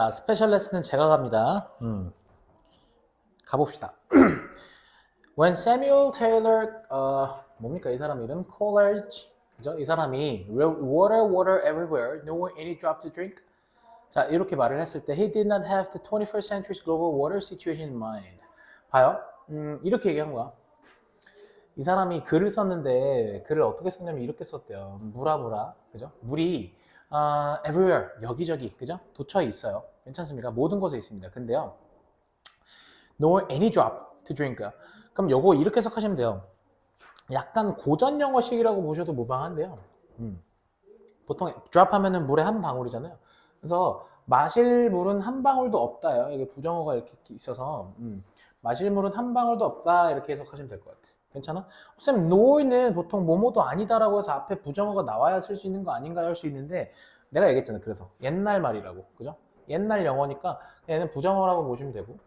자, 스페셜 레슨은 제가 갑니다. 가봅시다. When Samuel Taylor, 뭡니까 이 사람 이름? Coleridge, 그죠? 이 사람이 wrote water, water everywhere, nowhere any drop to drink. 자, 이렇게 말을 했을 때 he did not have the 21st century's global water situation in mind. 봐요. 이렇게 얘기한 거야. 이 사람이 글을 썼는데 글을 어떻게 썼냐면 이렇게 썼대요. 무라, 그죠? 물이 everywhere, 여기저기, 그죠? 도처에 있어요. 괜찮습니까? 모든 곳에 있습니다. 근데요, nor any drop to drink. 그럼 요거 이렇게 해석하시면 돼요. 약간 고전 영어식이라고 보셔도 무방한데요. 보통 drop 하면은 물에 한 방울이잖아요. 그래서 마실 물은 한 방울도 없다요. 이게 부정어가 이렇게 있어서 마실 물은 한 방울도 없다 이렇게 해석하시면 될 것 같아요. 괜찮아? 쌤, nor는 보통 뭐뭐도 아니다라고 해서 앞에 부정어가 나와야 쓸 수 있는 거 아닌가요? 할 수 있는데 내가 얘기했잖아. 그래서 옛날 말이라고. 그죠? 옛날 영어니까 얘는 부정어라고 보시면 되고.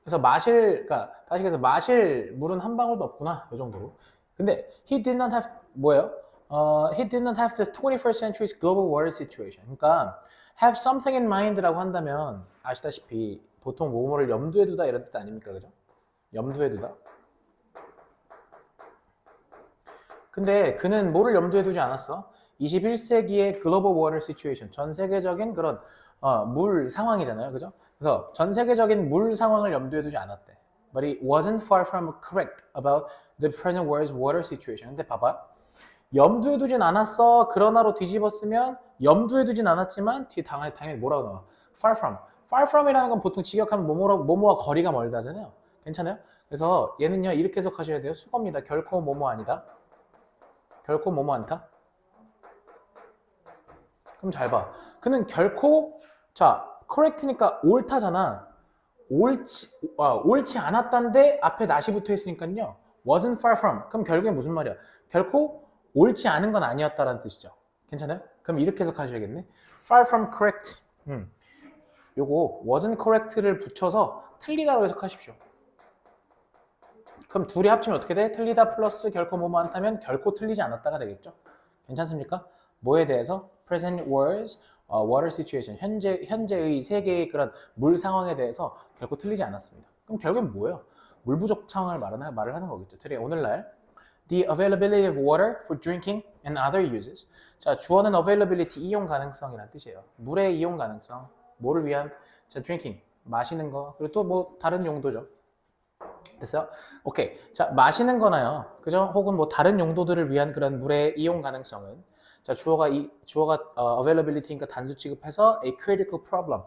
그래서 그러니까 다시 그래서 마실 물은 한 방울도 없구나. 이 정도로. 근데 he did not have 뭐예요? He did not have the 21st century's global water situation. 그러니까 have something in mind라고 한다면 아시다시피 보통 뭐뭐를 염두에 두다 이런 뜻 아닙니까? 그죠? 염두에 두다. 근데 그는 뭐를 염두에 두지 않았어? 21세기의 글로벌 워터 시츄에이션, 전 세계적인 그런 물 상황이잖아요. 그죠? 그래서 전 세계적인 물 상황을 염두에 두지 않았대. But it wasn't far from correct about the present world's water situation. 근데 봐봐. 염두에 두진 않았어. 그러나로 뒤집었으면 염두에 두진 않았지만 뒤에 당연히 뭐라고 나와? Far from. Far from이라는 건 보통 직역하면 뭐뭐와 거리가 멀다잖아요. 괜찮아요? 그래서 얘는요 이렇게 해석하셔야 돼요. 수거입니다. 결코 뭐뭐 아니다. 결코 뭐뭐 않다. 그럼 잘 봐. 그는 결코 correct니까 옳다잖아. 옳지 않았단데 앞에 not이 붙어 있으니까요. wasn't far from. 그럼 결국에 무슨 말이야? 결코 옳지 않은 건 아니었다라는 뜻이죠. 괜찮아요? 그럼 이렇게 해석하셔야겠네. far from correct. 요거 wasn't correct를 붙여서 틀리다로 해석하십시오. 그럼 둘이 합치면 어떻게 돼? 틀리다 플러스 결코 뭐뭐 않다면 결코 틀리지 않았다가 되겠죠? 괜찮습니까? 뭐에 대해서? present world's water situation. 현재의 세계의 그런 물 상황에 대해서 결코 틀리지 않았습니다. 그럼 결국엔 뭐예요? 물 부족 상황을 말을 하는 거겠죠. 특히 오늘날 the availability of water for drinking and other uses. 자, 주어는 availability, 이용 가능성이라는 뜻이에요. 물의 이용 가능성, 뭐를 위한? 자, drinking, 마시는 거, 그리고 또 뭐 다른 용도죠. 됐어요? 오케이. 자, 마시는 거나요. 그죠? 혹은 뭐 다른 용도들을 위한 그런 물의 이용 가능성은 자, 주어가 availability니까 단수 취급해서 a critical problem.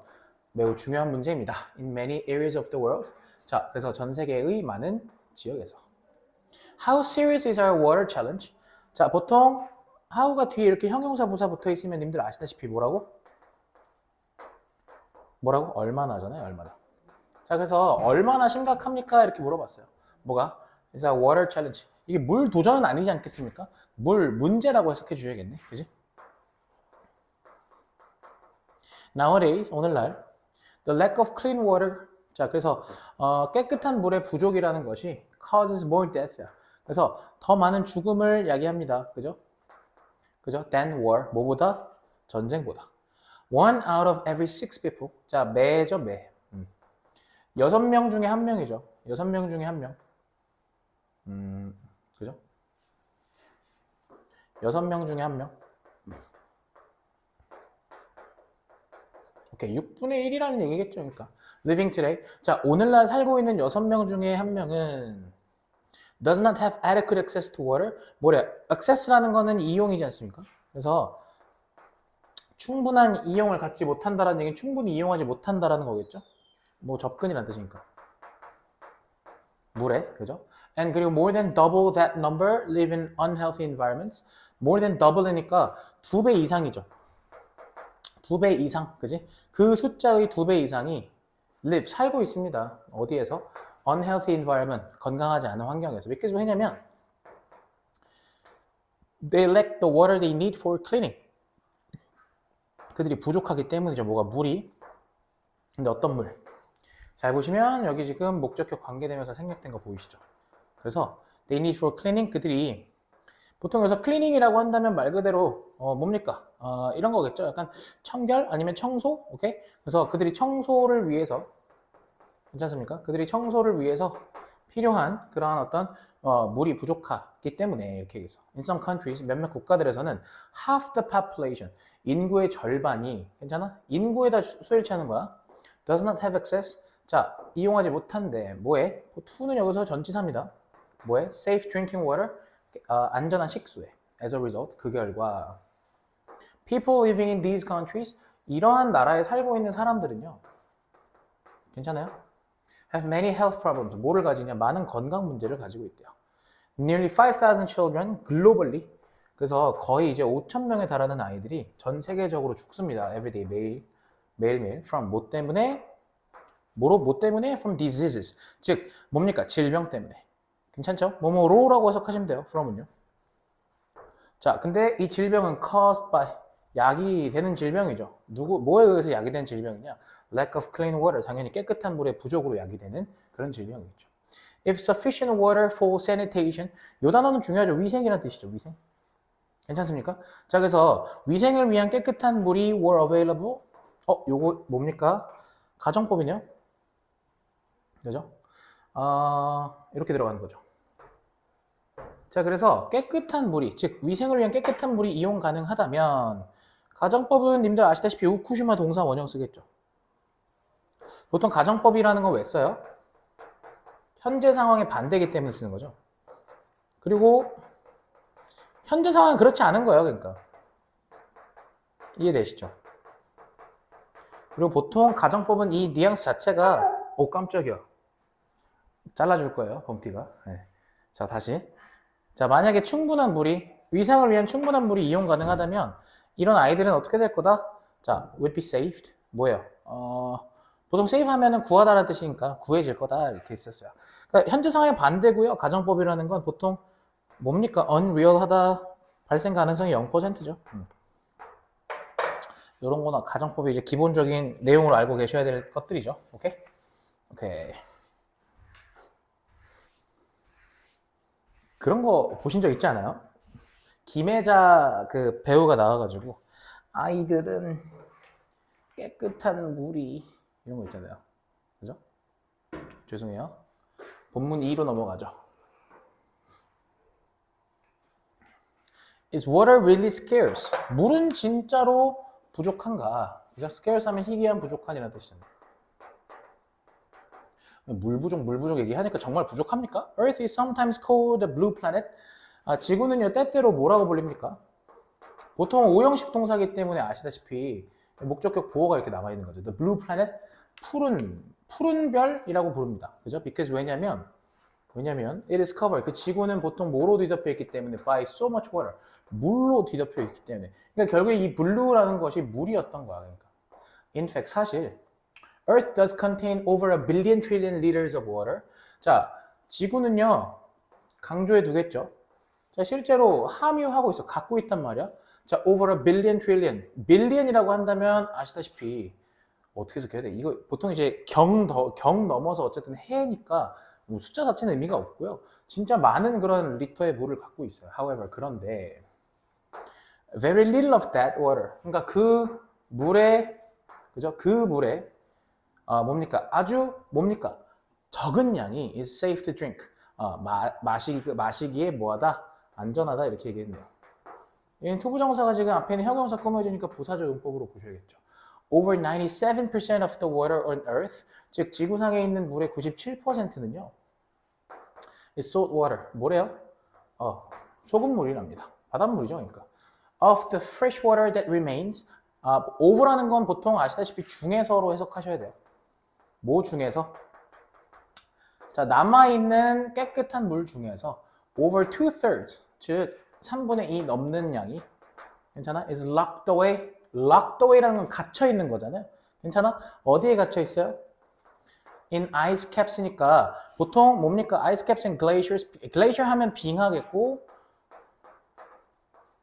매우 중요한 문제입니다. in many areas of the world. 자, 그래서 전 세계의 많은 지역에서. How serious is our water challenge? 자, 보통 how가 뒤에 이렇게 형용사 부사 붙어 있으면 님들 아시다시피 뭐라고? 얼마나잖아요, 얼마나. 자, 그래서 얼마나 심각합니까? 이렇게 물어봤어요. 뭐가? It's a water challenge. 이게 물 도전은 아니지 않겠습니까? 물 문제라고 해석해 주셔야겠네. 그지? Nowadays, 오늘날 the lack of clean water. 자, 그래서 깨끗한 물의 부족이라는 것이 causes more death. 그래서 더 많은 죽음을 야기합니다. 그죠? 그죠? Than war. 뭐보다? 전쟁보다. One out of every 6 people. 자, 매죠, 매. 6명 중에 1명이죠. 6명 중에 1명. 그죠? 6명 중에 1명. 오케이, 6분의 1이라는 얘기겠죠, 그러니까. Living today. 자, 오늘날 살고 있는 6명 중에 1명은 does not have adequate access to water. 뭐래? access라는 거는 이용이지 않습니까? 그래서 충분한 이용을 갖지 못한다라는 얘기는 충분히 이용하지 못한다라는 거겠죠? 뭐 접근이란 뜻이니까. 물에, 그죠? And 그리고 more than double that number live in unhealthy environments. more than double이니까 2배 이상이죠. 2배 이상, 그지? 그 숫자의 2배 이상이 live, 살고 있습니다. 어디에서? unhealthy environment, 건강하지 않은 환경에서. 왜냐면 they lack the water they need for cleaning. 그들이 부족하기 때문이죠. 뭐가? 물이. 근데 어떤 물? 잘 보시면 여기 지금 목적격 관계되면서 생략된 거 보이시죠? 그래서 they need for cleaning, 그들이 보통 여기서 클리닝이라고 한다면 말 그대로 뭡니까? 이런 거겠죠. 약간 청결 아니면 청소, 오케이? 그래서 그들이 청소를 위해서 괜찮습니까? 그들이 청소를 위해서 필요한 그러한 어떤 물이 부족하기 때문에 이렇게 해서 in some countries 몇몇 국가들에서는 half the population 인구의 절반이 괜찮아? 인구에다 수요를 취하는 거야. does not have access 자 이용하지 못한대 뭐해? to는 여기서 전치사입니다. 뭐해? safe drinking water 안전한 식수에 as a result 그 결과 people living in these countries 이러한 나라에 살고 있는 사람들은요 괜찮아요? have many health problems. 뭐를 가지냐? 많은 건강 문제를 가지고 있대요. Nearly 5,000 children globally. 그래서 거의 이제 5,000명에 달하는 아이들이 전 세계적으로 죽습니다. Everyday 매일매일. From 뭐 때문에? 뭐 때문에? From diseases. 즉 뭡니까? 질병 때문에. 괜찮죠? 뭐뭐로라고 해석하시면 돼요. from은요. 자, 근데 이 질병은 caused by 약이 되는 질병이죠. 뭐에 의해서 약이 되는 질병이냐? Lack of clean water. 당연히 깨끗한 물의 부족으로 약이 되는 그런 질병이죠. If sufficient water for sanitation. 이 단어는 중요하죠. 위생이라는 뜻이죠. 위생. 괜찮습니까? 자, 그래서 위생을 위한 깨끗한 물이 were available. 요거 뭡니까? 가정법이네요. 그죠? 이렇게 들어가는 거죠. 자, 그래서 깨끗한 물이, 즉 위생을 위한 깨끗한 물이 이용 가능하다면 가정법은 님들 아시다시피 우쿠시마 동사 원형 쓰겠죠. 보통 가정법이라는 건 왜 써요? 현재 상황에 반대이기 때문에 쓰는 거죠. 그리고 현재 상황은 그렇지 않은 거예요. 그러니까 이해되시죠? 그리고 보통 가정법은 이 뉘앙스 자체가 깜짝이야. 잘라줄 거예요. 범티가. 네. 자, 다시. 자, 만약에 충분한 물이 위생을 위한 충분한 물이 이용 가능하다면 이런 아이들은 어떻게 될 거다? 자, would be saved. 뭐예요? 보통 save 하면은 구하다라는 뜻이니까 구해질 거다 이렇게 있었어요. 그러니까 현재 상황에 반대고요. 가정법이라는 건 보통 뭡니까? unreal하다 발생 가능성이 0%죠. 이런 거나 가정법이 이제 기본적인 내용을 알고 계셔야 될 것들이죠. 오케이? 오케이. 그런 거 보신 적 있지 않아요? 김혜자 그 배우가 나와가지고 아이들은 깨끗한 물이 이런 거 있잖아요. 그죠? 죄송해요. 본문 2로 넘어가죠. Is water really scarce? 물은 진짜로 부족한가? 그죠? scarce 하면 희귀한 부족한이라는 뜻이잖아요. 물 부족 얘기하니까 정말 부족합니까? Earth is sometimes called the blue planet. 지구는요 때때로 뭐라고 불립니까? 보통 오형식 동사기 때문에 아시다시피 목적격 보어가 이렇게 남아 있는 거죠. The blue planet, 푸른 별이라고 부릅니다. 그죠? Because 왜냐면 it is covered. 그 지구는 보통 뭐로 뒤덮여 있기 때문에 by so much water. 물로 뒤덮여 있기 때문에. 그러니까 결국에 이 blue라는 것이 물이었던 거야. 그러니까. In fact 사실 Earth does contain over a billion trillion liters of water. 자, 지구는요 강조해 두겠죠. 자, 실제로 함유하고 있어. 갖고 있단 말이야. 자, over a billion trillion. billion이라고 한다면 아시다시피 어떻게 해석해야 돼? 이거 보통 이제 경 넘어서 어쨌든 해니까 뭐 숫자 자체는 의미가 없고요. 진짜 많은 그런 리터의 물을 갖고 있어요. However, 그런데 very little of that water. 그러니까 그 물에 그죠? 그 물에 뭡니까? 적은 양이 is safe to drink. 마시기에 뭐하다? 안전하다 이렇게 얘기했네요. 이 투부정사가 지금 앞에 있는 형용사 꾸며주니까 부사적 용법으로 보셔야겠죠. Over 97% of the water on Earth, 즉 지구상에 있는 물의 97%는요. is salt water. 뭐래요? 소금물이랍니다. 바닷물이죠, 그러니까. Of the fresh water that remains, over라는 건 보통 아시다시피 중에서로 해석하셔야 돼요. 뭐 중에서? 자, 남아있는 깨끗한 물 중에서 over 2/3, 즉 3분의 2 넘는 양이 괜찮아? is locked away. locked away라는 건 갇혀 있는 거잖아요. 괜찮아? 어디에 갇혀 있어요? in ice caps니까 보통 뭡니까? ice caps and glaciers. glacier 하면 빙하겠고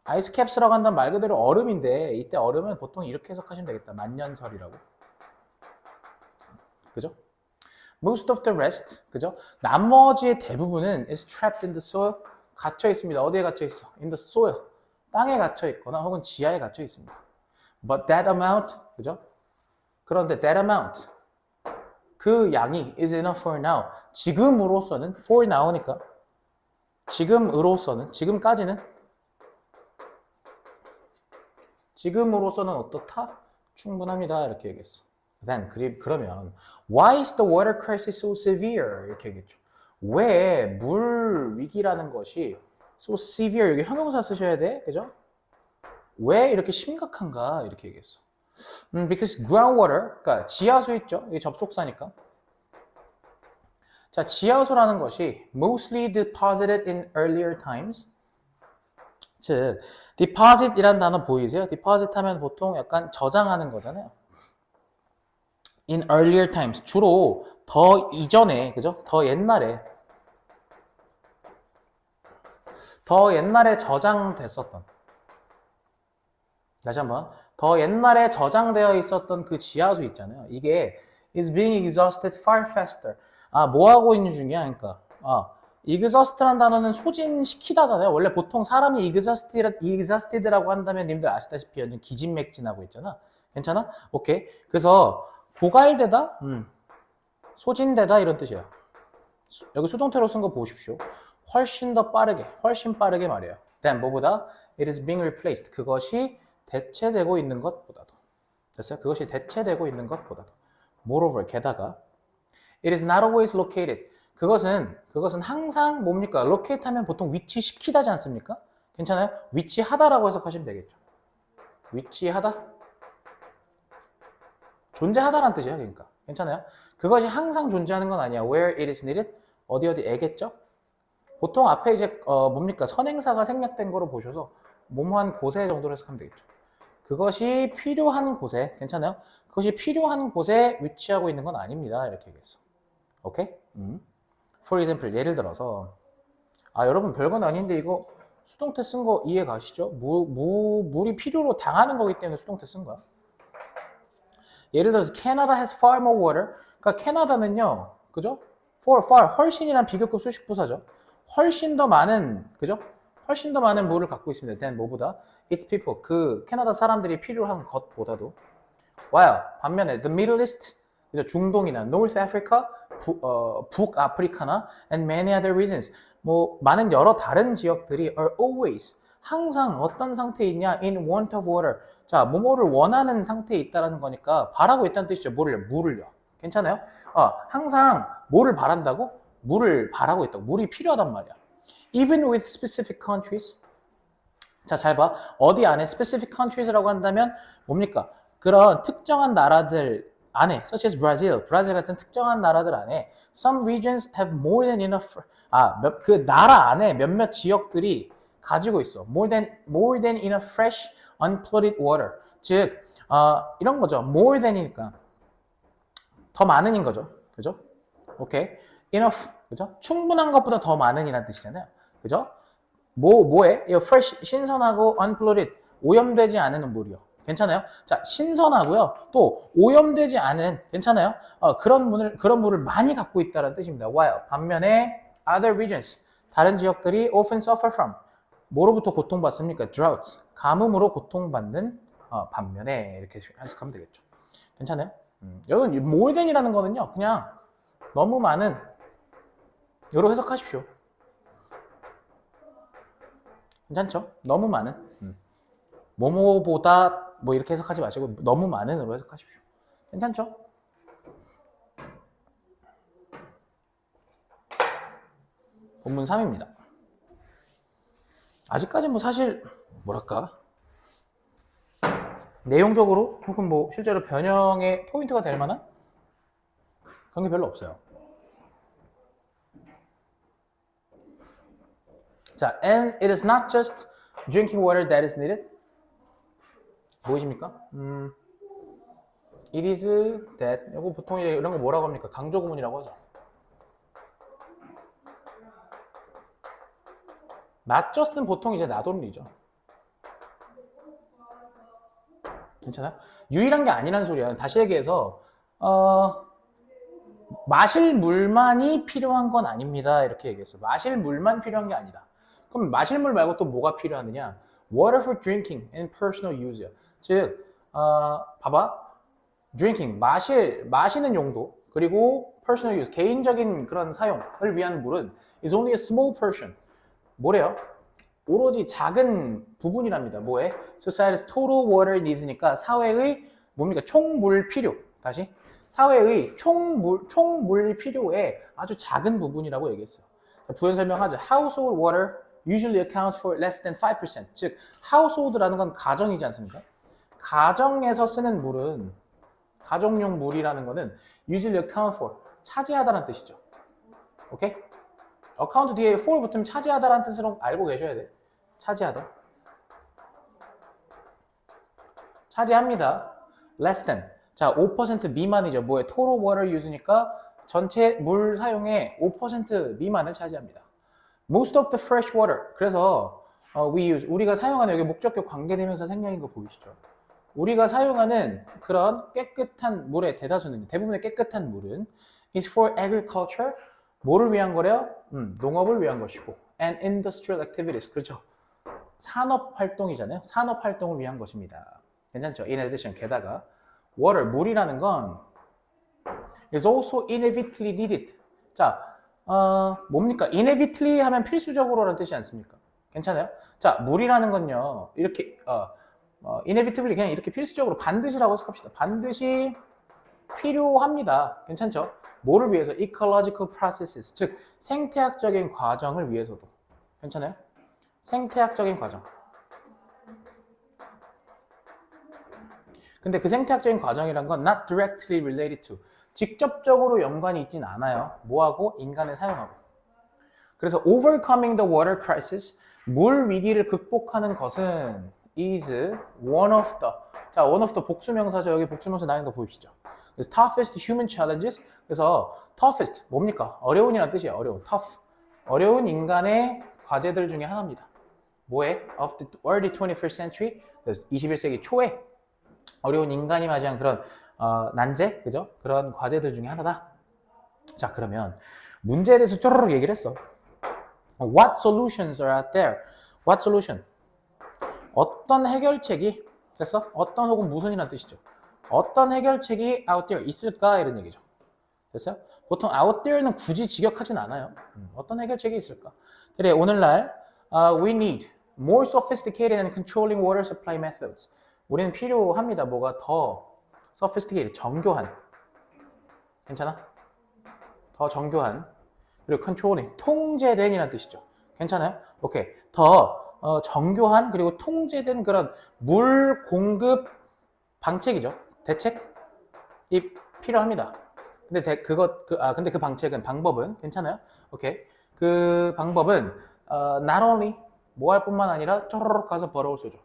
ice caps라고 한다면 말 그대로 얼음인데 이때 얼음은 보통 이렇게 해석하시면 되겠다. 만년설이라고. 그죠? Most of the rest, 그죠? 나머지의 대부분은 is trapped in the soil, 갇혀 있습니다. 어디에 갇혀 있어? In the soil. 땅에 갇혀 있거나 혹은 지하에 갇혀 있습니다. But that amount, 그죠? 그런데 that amount, 그 양이 is enough for now. 지금으로서는, for now니까 지금으로서는, 지금으로서는 어떻다? 충분합니다. 이렇게 얘기했어. Then, 그러면 why is the water crisis so severe? 이렇게 얘기했죠. 왜 물 위기라는 것이 so severe, 여기 형용사 쓰셔야 돼. 그죠? 왜 이렇게 심각한가? 이렇게 얘기했어. Because groundwater, 그러니까 지하수 있죠? 이게 접속사니까. 자, 지하수라는 것이 mostly deposited in earlier times. 즉, deposit이라는 단어 보이세요? deposit 하면 보통 약간 저장하는 거잖아요. In earlier times, 주로 더 이전에, 그죠? 더 옛날에 저장됐었던, 다시 한번, 더 옛날에 저장되어 있었던 그 지하수 있잖아요. 이게 is being exhausted far faster. 뭐 하고 있는 중이야? 그러니까, exhaust라는 단어는 소진시키다잖아요. 원래 보통 사람이 exhausted라고 한다면 님들 아시다시피 완전 기진맥진하고 있잖아. 괜찮아? 오케이. 그래서 고갈되다, 소진되다 이런 뜻이야. 여기 수동태로 쓴 거 보십시오. 훨씬 빠르게 말이에요. then 뭐보다 it is being replaced. 그것이 대체되고 있는 것보다도. 됐어요? 그것이 대체되고 있는 것보다도. moreover, 게다가 it is not always located. 그것은 항상 뭡니까? locate 하면 보통 위치시키다지 않습니까? 괜찮아요? 위치하다라고 해석하시면 되겠죠. 위치하다? 존재하다라는 뜻이에요. 그러니까. 괜찮아요? 그것이 항상 존재하는 건 아니야. where it is needed? 어디에겠죠? 보통 앞에 이제 뭡니까? 선행사가 생략된 거로 보셔서 뭐뭐한 곳에 정도로 해석하면 되겠죠. 그것이 필요한 곳에, 괜찮아요? 그것이 필요한 곳에 위치하고 있는 건 아닙니다. 이렇게 얘기했어. 오케이? For example, 예를 들어서 여러분 별건 아닌데 이거 수동태 쓴 거 이해 가시죠? 물이 필요로 당하는 거기 때문에 수동태 쓴 거야. 예를 들어서 Canada has far more water. 그러니까 캐나다는요, 그죠? far, 훨씬이란 비교급 수식 부사죠. 훨씬 더 많은, 그죠? 훨씬 더 많은 물을 갖고 있습니다. than 뭐보다? its people, 그 캐나다 사람들이 필요한 것보다도. while 반면에 the Middle East, 그죠? 중동이나 North Africa, 북아프리카나 and many other regions, 뭐 많은 여러 다른 지역들이 are always, 항상 어떤 상태에 있냐? in want of water. 자, 뭐뭐를 원하는 상태에 있다라는 거니까 바라고 있다는 뜻이죠. 물을요. 괜찮아요? 항상 뭐를 바란다고? 물을 바라고 있다고. 물이 필요하단 말이야. Even with specific countries. 자, 잘 봐. 어디 안에 specific countries라고 한다면 뭡니까? 그런 특정한 나라들 안에, such as Brazil, 브라질 같은 특정한 나라들 안에 some regions have more than enough. 그 나라 안에 몇몇 지역들이 가지고 있어. more than enough fresh, unpolluted water. 즉, 이런 거죠. more than이니까 더 많은인 거죠. 그죠? 오케이. enough. 그죠? 충분한 것보다 더 많은이라는 뜻이잖아요. 그죠? 뭐에? fresh, 신선하고 unpolluted, 오염되지 않은 물이요. 괜찮아요? 자, 신선하고요. 또 오염되지 않은, 괜찮아요? 그런 물을 많이 갖고 있다는 뜻입니다. while 반면에 other regions, 다른 지역들이 often suffer from, 뭐로부터 고통받습니까? droughts, 가뭄으로 고통받는 반면에 이렇게 해석하면 되겠죠. 괜찮아요? 여러분, more than이라는 거는요, 그냥 너무 많은, 요로 해석하십시오. 괜찮죠? 너무 많은. 뭐뭐보다 뭐 이렇게 해석하지 마시고 너무 많은으로 해석하십시오. 괜찮죠? 본문 3입니다. 아직까지 뭐 사실 뭐랄까 내용적으로 혹은 뭐 실제로 변형의 포인트가 될 만한 그런 게 별로 없어요. 자, and it is not just drinking water that is needed. 보이십니까? It is that. 이거 보통 이런 거 뭐라고 합니까? 강조 구문이라고 하죠. not just는 보통 이제 not only죠. 괜찮아요? 유일한 게 아니란 소리야. 다시 얘기해서 마실 물만이 필요한 건 아닙니다. 이렇게 얘기했어요. 마실 물만 필요한 게 아니다. 그럼 마실 물 말고 또 뭐가 필요하느냐? Water for drinking and personal use. 즉, 봐봐. drinking, 마시는 용도, 그리고 personal use, 개인적인 그런 사용을 위한 물은 is only a small portion. 뭐래요? 오로지 작은 부분이랍니다. 뭐에? Society's total water needs니까 사회의 뭡니까? 총물 필요. 다시. 사회의 총물 필요의 아주 작은 부분이라고 얘기했어요. 부연 설명하죠. Household water usually accounts for less than 5%. 즉, household라는 건 가정이지 않습니까? 가정에서 쓰는 물은, 가정용 물이라는 거는 usually account for, 차지하다라는 뜻이죠. 오케이? account 뒤에 for 붙으면 차지하다라는 뜻으로 알고 계셔야 돼. 차지하다. 차지합니다. less than. 자, 5% 미만이죠. 뭐에? total water use니까 전체 물 사용의 5% 미만을 차지합니다. Most of the fresh water. 그래서 we use, 우리가 사용하는 여기 목적격 관계대명사 생략인 거 보이시죠? 우리가 사용하는 그런 깨끗한 물의 대다수는, 대부분의 깨끗한 물은 is for agriculture. 뭐를 위한 거래요? 농업을 위한 것이고 and industrial activities. 그렇죠. 산업 활동이잖아요. 산업 활동을 위한 것입니다. 괜찮죠? In addition, 게다가 water, 물이라는 건 is also inevitably needed. 자, 뭡니까? inevitably 하면 필수적으로라는 뜻이 않습니까? 괜찮아요? 자, 물이라는 건요, 이렇게, inevitably 그냥 이렇게 필수적으로 반드시라고 해석합시다. 반드시 필요합니다. 괜찮죠? 뭐를 위해서? ecological processes. 즉, 생태학적인 과정을 위해서도. 괜찮아요? 생태학적인 과정. 근데 그 생태학적인 과정이란 건 not directly related to. 직접적으로 연관이 있진 않아요. 뭐하고? 인간의 사용하고. 그래서 overcoming the water crisis, 물 위기를 극복하는 것은 is one of the. 자, one of the 복수명사죠. 여기 복수명사 나온 거 보이시죠? 그래서 toughest human challenges. 그래서 toughest 뭡니까? 어려운이라는 뜻이에요. 어려운. tough. 어려운 인간의 과제들 중에 하나입니다. 뭐에? of the early 21st century. 그래서 21세기 초에 어려운 인간이 맞이한 그런 난제, 그죠? 그런 과제들 중에 하나다. 자, 그러면 문제에 대해서 쪼르륵 얘기를 했어. What solutions are out there? What solution? 어떤 해결책이, 됐어? 어떤 혹은 무슨이라는 뜻이죠. 어떤 해결책이 out there 있을까? 이런 얘기죠. 됐어요? 보통 out there는 굳이 직역하진 않아요. 어떤 해결책이 있을까? 그래, 오늘날 we need more sophisticated and controlling water supply methods. 우리는 필요합니다. 뭐가 더 sophisticated, 정교한. 괜찮아? 더 정교한. 그리고 controlling, 통제된이라는 뜻이죠. 괜찮아요? 오케이. 더 정교한 그리고 통제된 그런 물 공급 방책이죠. 대책이 필요합니다. 근데 근데 그 방책은, 방법은 괜찮아요? 오케이. 그 방법은 not only 뭐 할 뿐만 아니라 쪼르륵 가서 벌어올 쏘죠.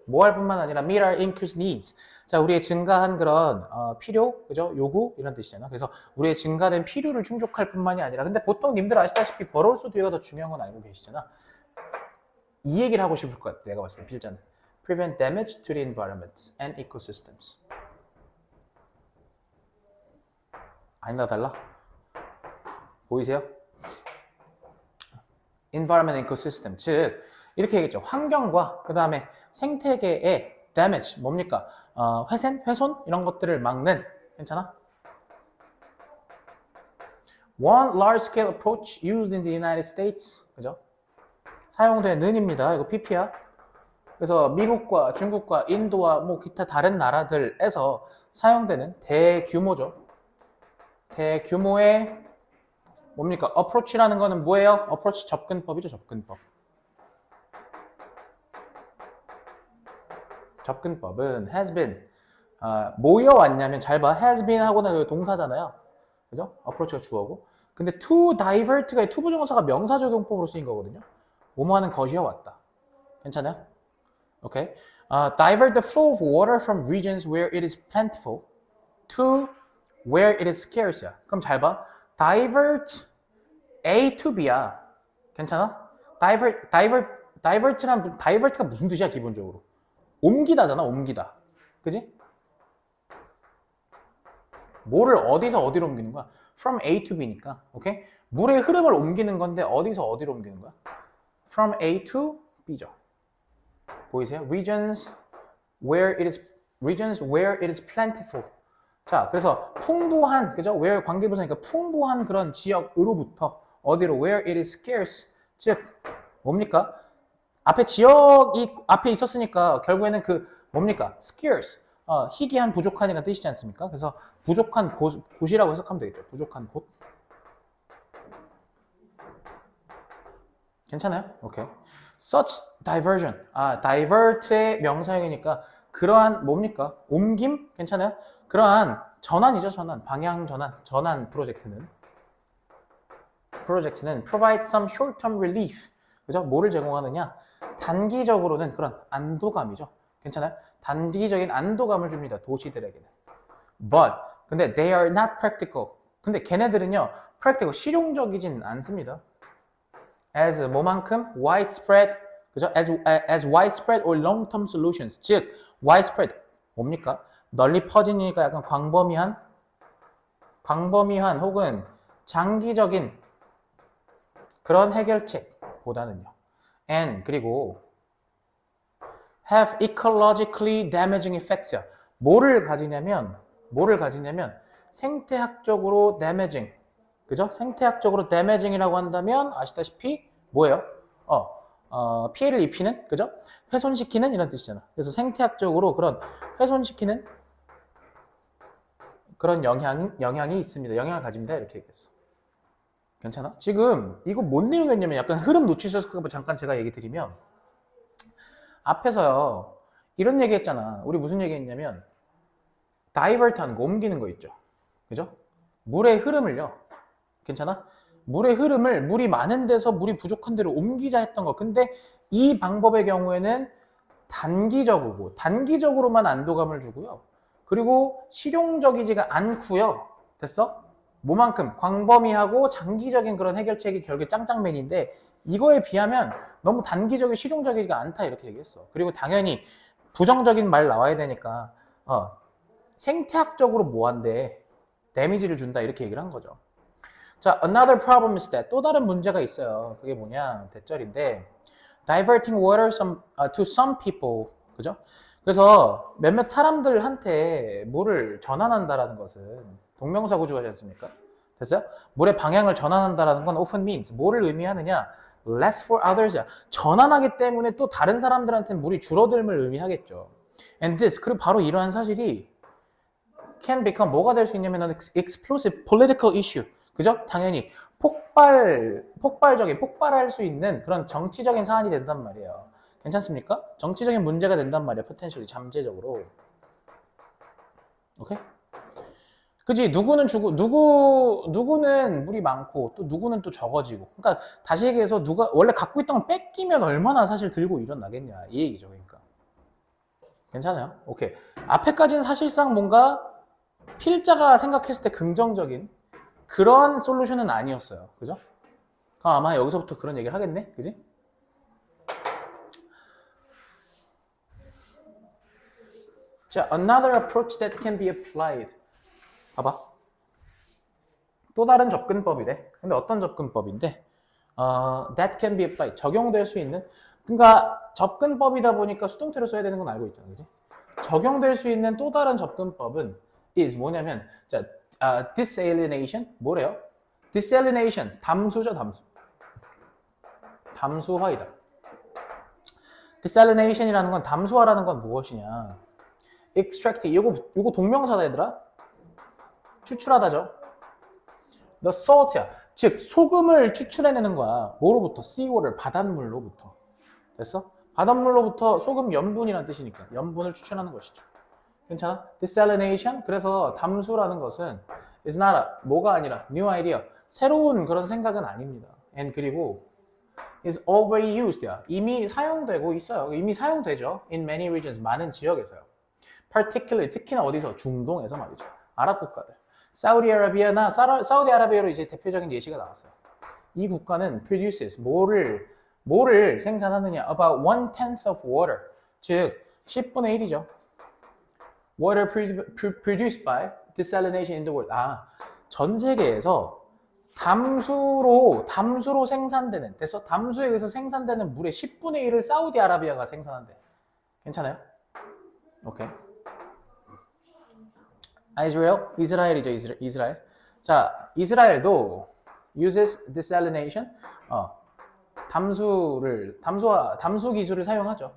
뭐 할 뿐만 아니라 meet our increased needs. 자, 우리의 증가한 그런 필요, 그죠? 요구 이런 뜻이잖아. 그래서 우리의 증가된 필요를 충족할 뿐만이 아니라, 근데 보통 님들 아시다시피 벌어올 수 뒤가 더 중요한 건 알고 계시잖아. 이 얘기를 하고 싶을 것 같아. 내가 봤을 때 필자는 prevent damage to the environment and ecosystems. 아니나 달라? 보이세요? environment and ecosystem. 즉 이렇게 얘기했죠. 환경과 그 다음에 생태계의 damage, 뭡니까? 훼손 이런 것들을 막는, 괜찮아? One large-scale approach used in the United States, 그죠? 사용되는입니다. 이거 PP야. 그래서 미국과 중국과 인도와 뭐 기타 다른 나라들에서 사용되는 대규모죠. 대규모의 뭡니까? approach라는 거는 뭐예요? approach 접근법이죠. 접근법. 접근법은 has been 모여왔냐면 잘 봐. has been 하고는 동사잖아요. 그죠? approach가 주어고. 근데 to divert가 투부정사가 명사적용법으로 쓰인 거거든요. 뭐뭐하는 것이여 왔다. 괜찮아요? 오케이. divert the flow of water from regions where it is plentiful to where it is scarce야. 그럼 잘 봐. divert A to B야. 괜찮아? divert가 무슨 뜻이야 기본적으로? 옮기다잖아, 옮기다. 그지? 뭐를 어디서 어디로 옮기는 거야? From A to B니까, 오케이? 물의 흐름을 옮기는 건데 어디서 어디로 옮기는 거야? From A to B죠. 보이세요? Regions where it is plentiful. 자, 그래서 풍부한, 그죠? where 관계부사니까 풍부한 그런 지역으로부터 어디로? where it is scarce. 즉, 뭡니까? 앞에 지역이 앞에 있었으니까 결국에는 그 뭡니까? scarce. 희귀한, 부족한이라는 뜻이지 않습니까? 그래서 부족한 곳이라고 해석하면 되겠죠. 부족한 곳. 괜찮아요? 오케이. Such diversion. divert의 명사형이니까 그러한 뭡니까? 옮김? 괜찮아요? 그러한 전환이죠, 전환. 방향 전환 프로젝트는 provide some short-term relief. 그죠? 뭐를 제공하느냐? 단기적으로는 그런 안도감이죠. 괜찮아요? 단기적인 안도감을 줍니다. 도시들에게는. But 근데 they are not practical. 근데 걔네들은요, practical 실용적이진 않습니다. As 뭐만큼 widespread, 그죠? As widespread or long-term solutions. 즉 widespread 뭡니까? 널리 퍼지니까 약간 광범위한 혹은 장기적인 그런 해결책보다는요. And 그리고 have ecologically damaging effects야. 뭐를 가지냐면 생태학적으로 damaging. 그죠? 생태학적으로 damaging이라고 한다면 아시다시피 뭐예요? 피해를 입히는, 그죠? 훼손시키는 이런 뜻이잖아. 그래서 생태학적으로 그런 훼손시키는 그런 영향이 있습니다. 영향을 가집니다. 이렇게 얘기했어. 괜찮아? 지금 이거 뭔 내용이었냐면 약간 흐름 놓치셨을까 봐 잠깐 제가 얘기 드리면 앞에서요 이런 얘기 했잖아. 우리 무슨 얘기 했냐면 다이버트 하는 거, 옮기는 거 있죠. 그죠? 물의 흐름을요. 괜찮아? 물의 흐름을 물이 많은 데서 물이 부족한 데로 옮기자 했던 거. 근데 이 방법의 경우에는 단기적으로만 안도감을 주고요. 그리고 실용적이지가 않고요. 됐어? 뭐만큼 광범위하고 장기적인 그런 해결책이 결국에 짱짱맨인데 이거에 비하면 너무 단기적이고 실용적이지가 않다 이렇게 얘기했어. 그리고 당연히 부정적인 말 나와야 되니까 생태학적으로 뭐한데 데미지를 준다 이렇게 얘기를 한 거죠. 자, another problem is that 또 다른 문제가 있어요. 그게 뭐냐 대절인데 diverting water to some people, 그죠? 그래서 몇몇 사람들한테 물을 전환한다라는 것은 동명사 구조가지 않습니까? 됐어요? 물의 방향을 전환한다라는 건 often means 뭐를 의미하느냐? less for others야. 전환하기 때문에 또 다른 사람들한테는 물이 줄어들음을 의미하겠죠. And this, 그리고 바로 이러한 사실이 can become 뭐가 될 수 있냐면 explosive political issue. 그죠? 당연히 폭발할 수 있는 그런 정치적인 사안이 된단 말이에요. 괜찮습니까? 정치적인 문제가 된단 말이에요. potentially 잠재적으로. 오케이? 그지? 누구는 누구는 물이 많고 또 누구는 또 적어지고. 그러니까 다시 얘기해서 누가 원래 갖고 있던 걸 뺏기면 얼마나 사실 들고 일어나겠냐 이 얘기죠. 그러니까. 괜찮아요? 오케이. 앞에까지는 사실상 뭔가 필자가 생각했을 때 긍정적인 그런 솔루션은 아니었어요. 그죠? 아마 여기서부터 그런 얘기를 하겠네? 그지? 자, another approach that can be applied. 봐봐. 또 다른 접근법이래. 근데 어떤 접근법인데? that can be applied. 적용될 수 있는. 그러니까 접근법이다 보니까 수동태로 써야 되는 건 알고 있잖아. 그지? 적용될 수 있는 또 다른 접근법은 is 뭐냐면, 자, desalination 뭐래요? desalination 담수죠, 담수. 담수화이다. desalination이라는 건 담수화라는 건 무엇이냐? extract 요거 동명사다 얘들아. 추출하다죠. the salt야. 즉 소금을 추출해내는 거야. 뭐로부터? seawater 바닷물로부터. 됐어? 바닷물로부터 소금 염분이라는 뜻이니까 염분을 추출하는 것이죠. 괜찮아? desalination. 그래서 담수라는 것은 is not a, 뭐가 아니라 new idea. 새로운 그런 생각은 아닙니다. and 그리고 is already used야. 이미 사용되고 있어요. 이미 사용되죠. in many regions. 많은 지역에서요. particularly 특히나 어디서? 중동에서 말이죠. 아랍 국가들. 사우디아라비아나 사우디아라비아로 이제 대표적인 예시가 나왔어요. 이 국가는 produces 뭐를 생산하느냐? about 1/10 of water. 즉 10분의 1이죠. water produced by desalination in the world. 전 세계에서 담수로 생산되는, 됐어? 담수에 의해서 생산되는 물의 10분의 1을 사우디아라비아가 생산한대. 괜찮아요? 오케이. 이스라엘이죠, 이스라엘. 자, 이스라엘도 uses desalination, 담수 기술을 사용하죠.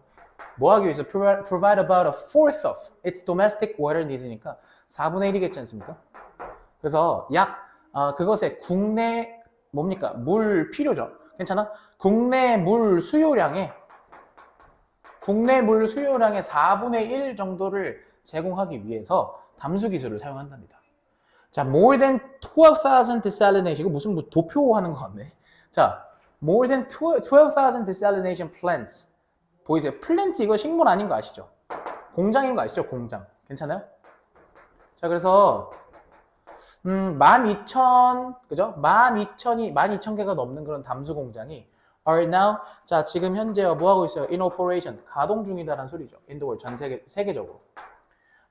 뭐 하기 위해서? provide about a fourth of its domestic water needs니까 4분의 1이겠지 않습니까? 그래서 그것의 국내 물 필요죠. 괜찮아? 국내 물 수요량의 4분의 1 정도를 제공하기 위해서 담수 기술을 사용한답니다. 자, more than 12,000 desalination. 이거 무슨 도표하는 것 같네. 자, more than 12,000 desalination plants. 보이세요? 플랜트 이거 식물 아닌 거 아시죠? 공장인 거 아시죠? 공장. 괜찮아요? 자, 그래서 12,000, 그죠? 12,000개가 넘는 그런 담수 공장이 are now, 자, 지금 현재 뭐 하고 있어요? in operation, 가동 중이다라는 소리죠. in the world, 전 세계적으로.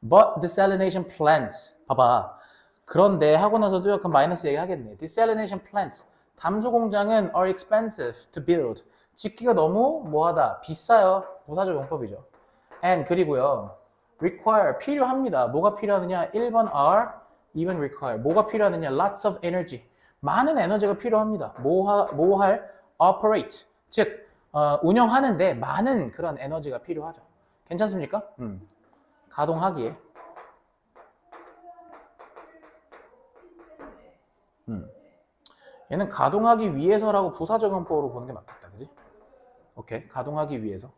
But desalination plants, 봐봐. 그런데 하고 나서도 약간 마이너스 얘기 하겠네. Desalination plants, 담수 공장은 are expensive to build. 짓기가 너무 뭐하다, 비싸요. 부사적 용법이죠. And 그리고요, require, 필요합니다. 뭐가 필요하느냐? 1번 are, 2번 require. 뭐가 필요하느냐? Lots of energy. 많은 에너지가 필요합니다. 뭐 할? Operate. 즉, 운영하는데 많은 그런 에너지가 필요하죠. 괜찮습니까? 가동하기에. 얘는 가동하기 위해서라고 부사적 용법으로 보는 게 맞겠다. 그지? 오케이. 가동하기 위해서.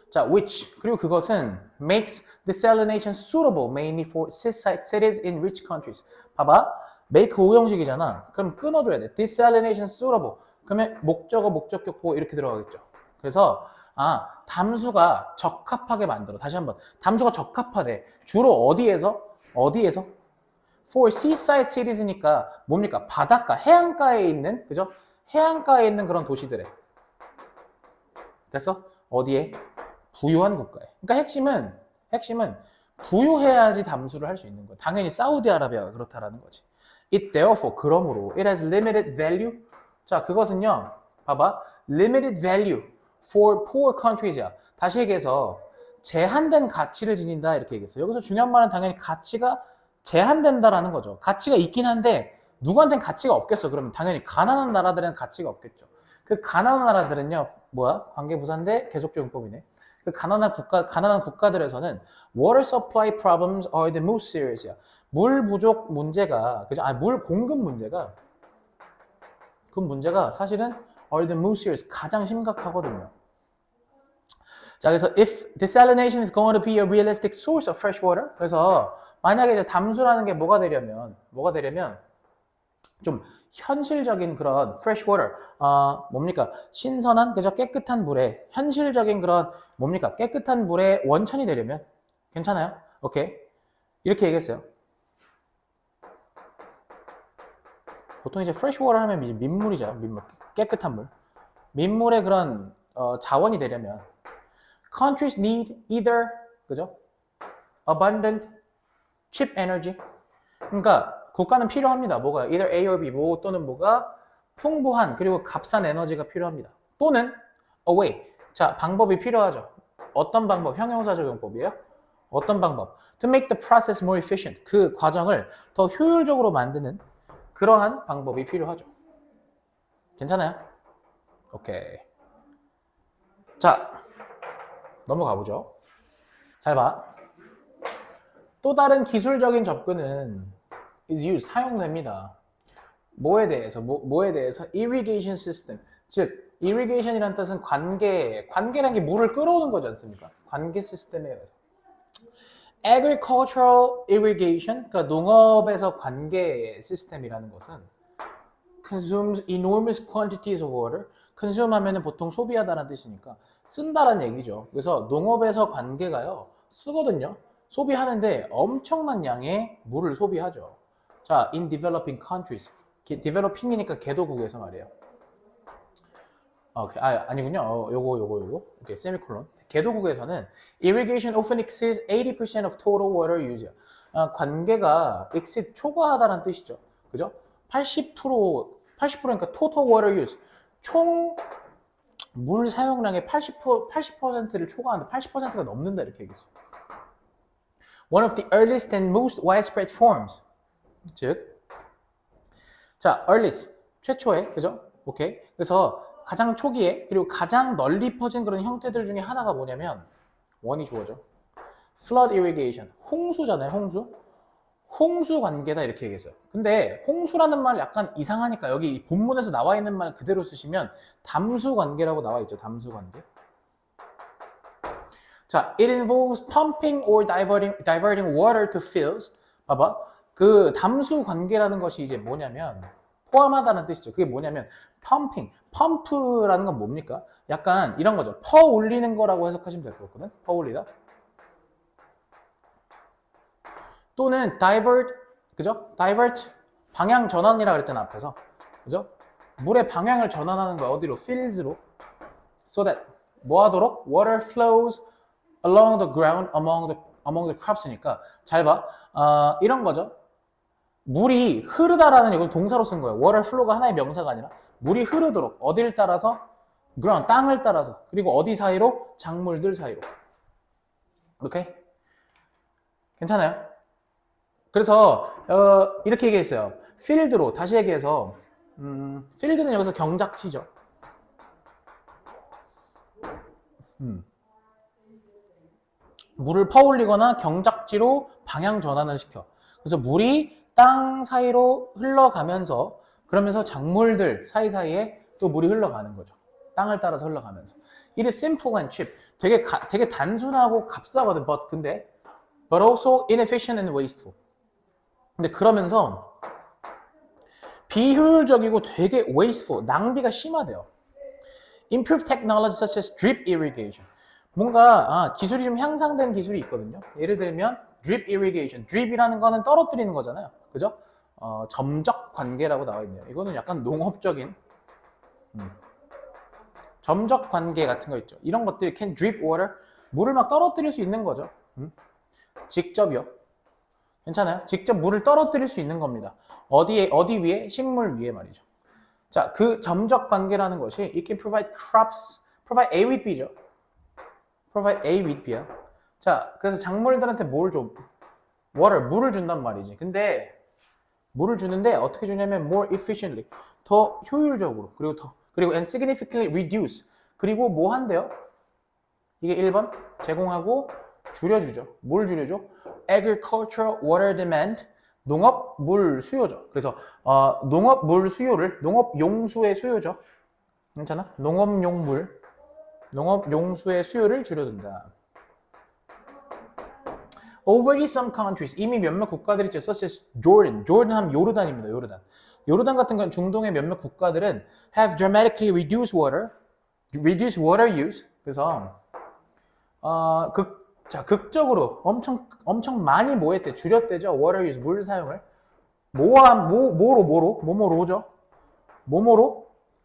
자, which. 그리고 그것은 makes desalination suitable mainly for seaside cities in rich countries. 봐봐. make 오형식이잖아. 그럼 끊어줘야 돼. desalination suitable. 그러면 목적어, 목적격 보고 이렇게 들어가겠죠. 그래서 담수가 적합하게 만들어. 다시 한번. 담수가 적합하대. 주로 어디에서? For seaside cities니까 뭡니까? 바닷가, 해안가에 있는, 그죠? 해안가에 있는 그런 도시들에. 됐어? 어디에? 부유한 국가에. 그러니까 핵심은 부유해야지 담수를 할 수 있는 거야. 당연히 사우디아라비아가 그렇다라는 거지. It therefore, 그러므로 it has limited value. 자, 그것은요. 봐봐. limited value for poor countries야. 다시 얘기해서 제한된 가치를 지닌다 이렇게 얘기했어. 여기서 중요한 말은 당연히 가치가 제한된다라는 거죠. 가치가 있긴 한데 누구한테는 가치가 없겠어. 그러면 당연히 가난한 나라들은 가치가 없겠죠. 그 가난한 나라들은요. 뭐야? 관계부사인데 계속적 용법이네. 그 가난한 국가들에서는 water supply problems are the most serious야. 물 부족 문제가, 그죠? 물 공급 문제가, 그 문제가 사실은 are the most serious, 가장 심각하거든요. 자, 그래서 if desalination is going to be a realistic source of fresh water, 그래서 만약에 이제 담수라는 게 뭐가 되려면 좀 현실적인 그런 fresh water, 뭡니까? 신선한, 그저 깨끗한 물에, 현실적인 그런, 뭡니까? 깨끗한 물의 원천이 되려면, 괜찮아요? 오케이. 이렇게 얘기했어요. 보통 이제 fresh water 하면 이제 민물이죠. 민물. 깨끗한 물. 민물의 그런, 자원이 되려면, countries need either, 그죠? abundant, cheap energy. 그러니까, 국가는 필요합니다. 뭐가? either A or B, 뭐 또는 뭐가 풍부한 그리고 값싼 에너지가 필요합니다. 또는 a way. 자, 방법이 필요하죠. 어떤 방법? 형용사적 용법이에요. 어떤 방법? To make the process more efficient. 그 과정을 더 효율적으로 만드는 그러한 방법이 필요하죠. 괜찮아요? 오케이. 자, 넘어가 보죠. 잘 봐. 또 다른 기술적인 접근은 is used, 사용됩니다. 뭐에 대해서? 뭐에 대해서? irrigation system. 즉, irrigation이라는 뜻은 관계라는 게 물을 끌어오는 거지 않습니까? 관계 시스템에 의해서. agricultural irrigation, 그러니까 농업에서 관계 시스템이라는 것은 consumes enormous quantities of water. consume 하면은 보통 소비하다라는 뜻이니까 쓴다라는 얘기죠. 그래서 농업에서 관계가요, 쓰거든요. 소비하는데 엄청난 양의 물을 소비하죠. 자, in developing countries. developing이니까 개도국에서 말이에요. 오케이. 아니군요. 요거. 오케이, 세미콜론. 개도국에서는 irrigation often exceeds 80% of total water use. 관계가 exceed 초과하다는 뜻이죠. 그죠? 80%니까 total water use. 총 물 사용량의 80%를 초과한다. 80%가 넘는다 이렇게 얘기했어요. One of the earliest and most widespread forms. 즉, 자, earliest 최초의 그죠? 오케이. 그래서 가장 초기에 그리고 가장 널리 퍼진 그런 형태들 중에 하나가 뭐냐면 원이 주어져. flood irrigation. 홍수잖아요, 홍수. 홍수 관계다 이렇게 얘기했어요. 근데 홍수라는 말 약간 이상하니까 여기 본문에서 나와 있는 말 그대로 쓰시면 담수 관계라고 나와 있죠. 담수 관계. 자, it involves pumping or diverting water to fields. 봐봐. 그 담수 관계라는 것이 이제 뭐냐면 포함하다는 뜻이죠. 그게 뭐냐면 pumping, 펌프라는 건 뭡니까? 약간 이런 거죠. 퍼 올리는 거라고 해석하시면 될 것 같거든. 퍼 올리다. 또는 divert, 그죠? divert, 방향 전환이라 그랬잖아, 앞에서. 그죠? 물의 방향을 전환하는 거야. 어디로? fields로. so that, 뭐 하도록? water flows along the ground among the crops니까. 잘 봐. 이런 거죠. 물이 흐르다라는 이건 동사로 쓴 거예요. water flow가 하나의 명사가 아니라 물이 흐르도록. 어디를 따라서? ground, 땅을 따라서. 그리고 어디 사이로? 작물들 사이로. 오케이? 괜찮아요? 그래서 이렇게 얘기했어요. 필드로 다시 얘기해서 필드는 여기서 경작지죠. 물을 퍼올리거나 경작지로 방향 전환을 시켜. 그래서 물이 땅 사이로 흘러가면서 그러면서 작물들 사이사이에 또 물이 흘러가는 거죠. 땅을 따라서 흘러가면서. It is simple and cheap. 되게 단순하고 값싸거든. But also inefficient and wasteful. 근데 그러면서 비효율적이고 되게 wasteful, 낭비가 심하대요. Improved technology such as drip irrigation. 뭔가 기술이 좀 향상된 기술이 있거든요. 예를 들면 drip irrigation. drip이라는 거는 떨어뜨리는 거잖아요. 그죠? 점적 관계라고 나와 있네요. 이거는 약간 농업적인 점적 관계 같은 거 있죠. 이런 것들이 can drip water. 물을 막 떨어뜨릴 수 있는 거죠. 직접요. 괜찮아요? 직접 물을 떨어뜨릴 수 있는 겁니다. 어디 위에? 식물 위에 말이죠. 자, 그 점적 관계라는 것이 it can provide provide A with B죠. provide A with B야. 자, 그래서 작물들한테 뭘 줘? 물을 준단 말이지. 근데 물을 주는데 어떻게 주냐면 more efficiently, 더 효율적으로, 그리고 and significantly reduce. 그리고 뭐 한대요? 이게 1번 제공하고 줄여주죠. 뭘 줄여줘? agricultural water demand, 농업 물 수요죠. 그래서 농업 물 수요를 농업 용수의 수요죠. 괜찮아? 농업 용수의 수요를 줄여둔다. Already some countries, 이미 몇몇 국가들이 있죠. such as Jordan 하면 요르단입니다. 요르단 같은 건 중동의 몇몇 국가들은 have dramatically reduced water use. 그래서 극적으로 엄청 많이 뭐 했대? 줄였대죠. water use, 물 사용을. 뭐뭐로죠?